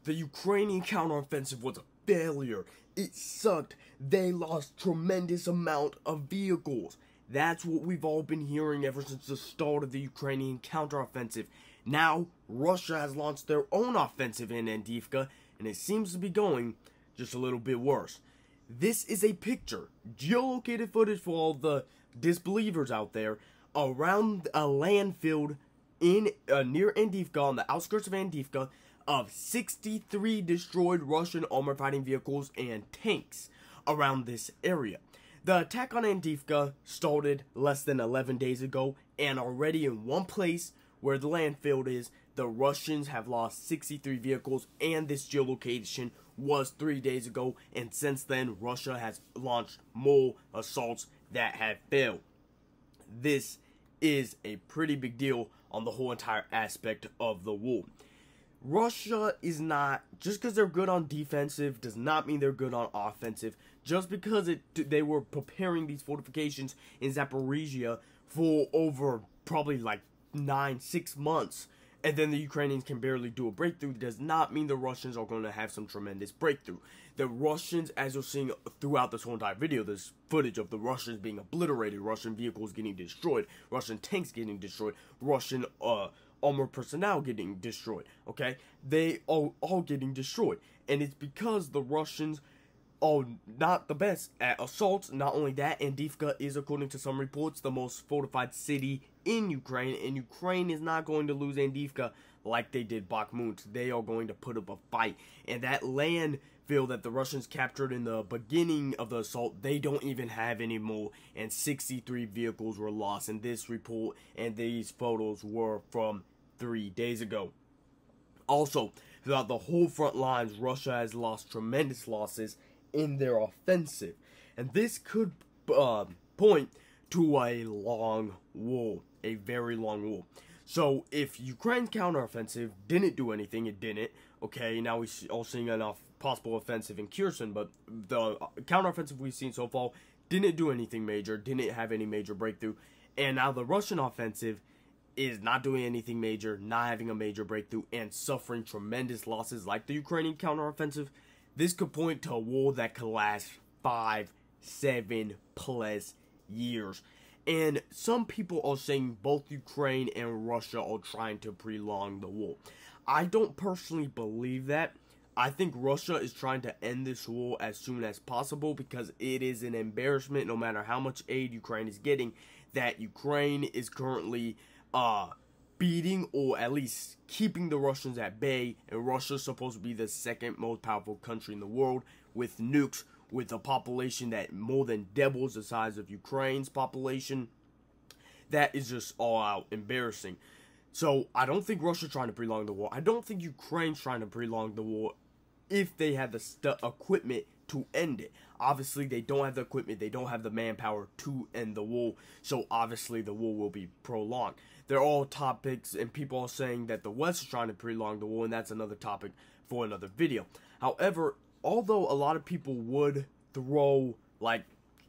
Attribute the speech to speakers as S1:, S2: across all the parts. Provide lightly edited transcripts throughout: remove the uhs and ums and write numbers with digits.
S1: The Ukrainian counteroffensive was a failure. It sucked. They lost tremendous amount of vehicles. That's what we've all been hearing ever since the start of the Ukrainian counteroffensive. Now, Russia has launched their own offensive in Andiivka, and it seems to be going just a little bit worse. This is a picture, geolocated footage for all the disbelievers out there, around a landfill in near Andiivka, on the outskirts of Andiivka, of 63 destroyed Russian armored fighting vehicles and tanks around this area. The attack on Andiivka started less than 11 days ago, and already in one place where the landfill is, the Russians have lost 63 vehicles, and this geolocation was 3 days ago, and since then Russia has launched more assaults that have failed. This is a pretty big deal on the whole entire aspect of the war. Russia is not, just because they're good on defensive does not mean they're good on offensive. Just because they were preparing these fortifications in Zaporizhia for over probably like 6 months, and then the Ukrainians can barely do a breakthrough, does not mean the Russians are going to have some tremendous breakthrough. The Russians, as you're seeing throughout this whole entire video, there's footage of the Russians being obliterated, Russian vehicles getting destroyed, Russian tanks getting destroyed, Russian armored personnel getting destroyed, okay? They are all getting destroyed, and it's because the Russians are not the best at assaults. Not only that, Andiivka is, according to some reports, the most fortified city in Ukraine, and Ukraine is not going to lose Andiivka like they did Bakhmut. They are going to put up a fight, and that landfill that the Russians captured in the beginning of the assault, they don't even have anymore, and 63 vehicles were lost. And this report and these photos were from 3 days ago. Also, throughout the whole front lines, Russia has lost tremendous losses in their offensive, and this could point to a long war, a very long war. So if Ukraine's counteroffensive didn't do anything, it didn't. Okay, now we're all seeing a possible offensive in Kherson, but the counteroffensive we've seen so far didn't do anything major, didn't have any major breakthrough, and now the Russian offensive is not doing anything major, not having a major breakthrough, and suffering tremendous losses like the Ukrainian counteroffensive. This could point to a war that could last 5, 7+ years. And some people are saying both Ukraine and Russia are trying to prolong the war. I don't personally believe that. I think Russia is trying to end this war as soon as possible, because it is an embarrassment, no matter how much aid Ukraine is getting, that Ukraine is currently beating, or at least keeping, the Russians at bay, and Russia's supposed to be the second most powerful country in the world with nukes, with a population that more than doubles the size of Ukraine's population. That is just all out embarrassing. So I don't think Russia's trying to prolong the war. I don't think Ukraine's trying to prolong the war if they had the equipment to end it. Obviously, they don't have the equipment, they don't have the manpower to end the war, so obviously the war will be prolonged. They're all topics, and people are saying that the West is trying to prolong the war, and that's another topic for another video. However, although a lot of people would throw,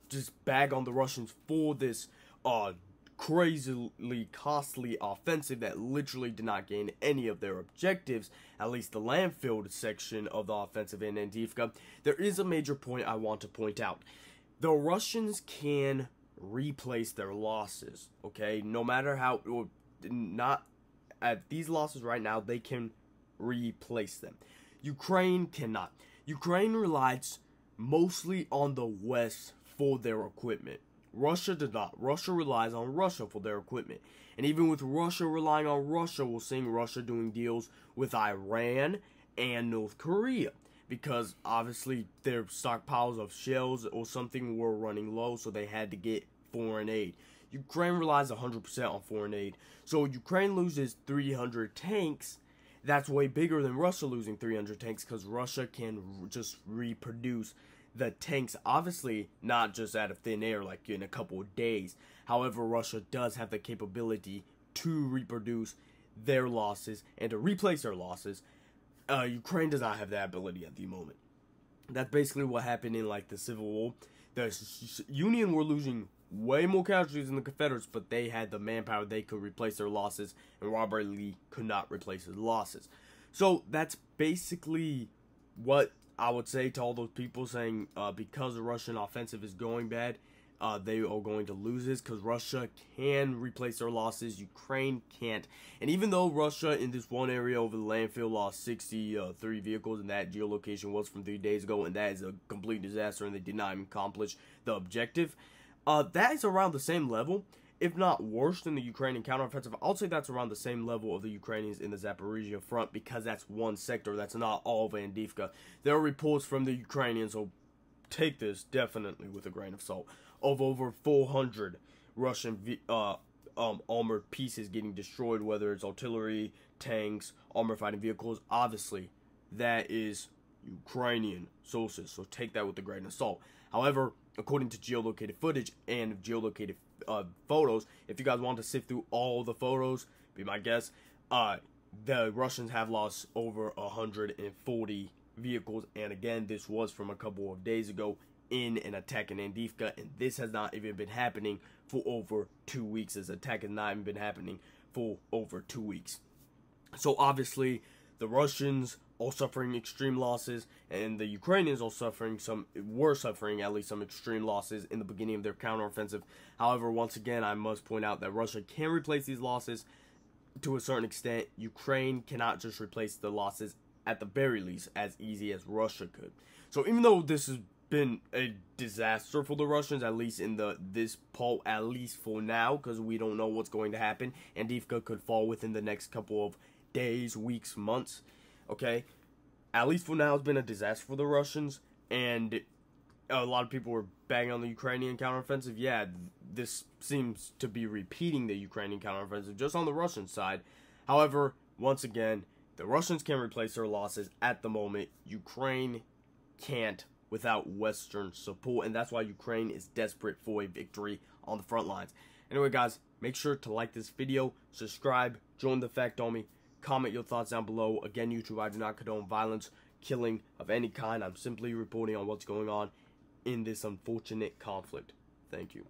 S1: just bag on the Russians for this crazily costly offensive that literally did not gain any of their objectives, at least the landfill section of the offensive in Andiivka, there is a major point I want to point out. The Russians can replace their losses, okay? No matter how, or not at these losses right now, they can replace them. Ukraine cannot. Ukraine relies mostly on the West for their equipment. Russia does not. Russia relies on Russia for their equipment. And even with Russia relying on Russia, we're seeing Russia doing deals with Iran and North Korea, because obviously their stockpiles of shells or something were running low, so they had to get foreign aid. Ukraine relies 100% on foreign aid. So Ukraine loses 300 tanks. That's way bigger than Russia losing 300 tanks, because Russia can just reproduce the tanks, obviously not just out of thin air like in a couple of days. However, Russia does have the capability to reproduce their losses and to replace their losses. Ukraine does not have that ability at the moment. That's basically what happened in the Civil War. The Union were losing way more casualties than the Confederates, but they had the manpower, they could replace their losses, and Robert E. Lee could not replace his losses. So that's basically what I would say to all those people saying because the Russian offensive is going bad, they are going to lose this, because Russia can replace their losses, Ukraine can't. And even though Russia in this one area over the landfill lost 63 vehicles, and that geolocation was from 3 days ago, and that is a complete disaster, and they did not even accomplish the objective, that is around the same level, if not worse, than the Ukrainian counteroffensive. I'll say that's around the same level of the Ukrainians in the Zaporizhia front, because that's one sector. That's not all of Andiivka. There are reports from the Ukrainians, so take this definitely with a grain of salt, of over 400 Russian armored pieces getting destroyed, whether it's artillery, tanks, armored fighting vehicles. Obviously, that is Ukrainian sources, so take that with a grain of salt. However, according to geolocated footage and geolocated photos, if you guys want to sift through all the photos, be my guest, the Russians have lost over 140 vehicles, and again, this was from a couple of days ago in an attack in Andiivka, and this has not even been happening for over 2 weeks. This attack has not even been happening for over 2 weeks. So obviously, the Russians are suffering extreme losses, and the Ukrainians are suffering at least some extreme losses in the beginning of their counteroffensive. However, once again, I must point out that Russia can replace these losses to a certain extent. Ukraine cannot just replace the losses, at the very least, as easy as Russia could. So even though this has been a disaster for the Russians, at least in this poll, at least for now, because we don't know what's going to happen. Andiivka could fall within the next couple of days, weeks, months. Okay, at least for now, it's been a disaster for the Russians, and a lot of people were banging on the Ukrainian counteroffensive. Yeah, this seems to be repeating the Ukrainian counteroffensive just on the Russian side. However, once again, the Russians can replace their losses at the moment. Ukraine can't without Western support, and that's why Ukraine is desperate for a victory on the front lines. Anyway, guys, make sure to like this video, subscribe, join the Fact Army, comment your thoughts down below. Again, YouTube, I do not condone violence, killing of any kind. I'm simply reporting on what's going on in this unfortunate conflict. Thank you.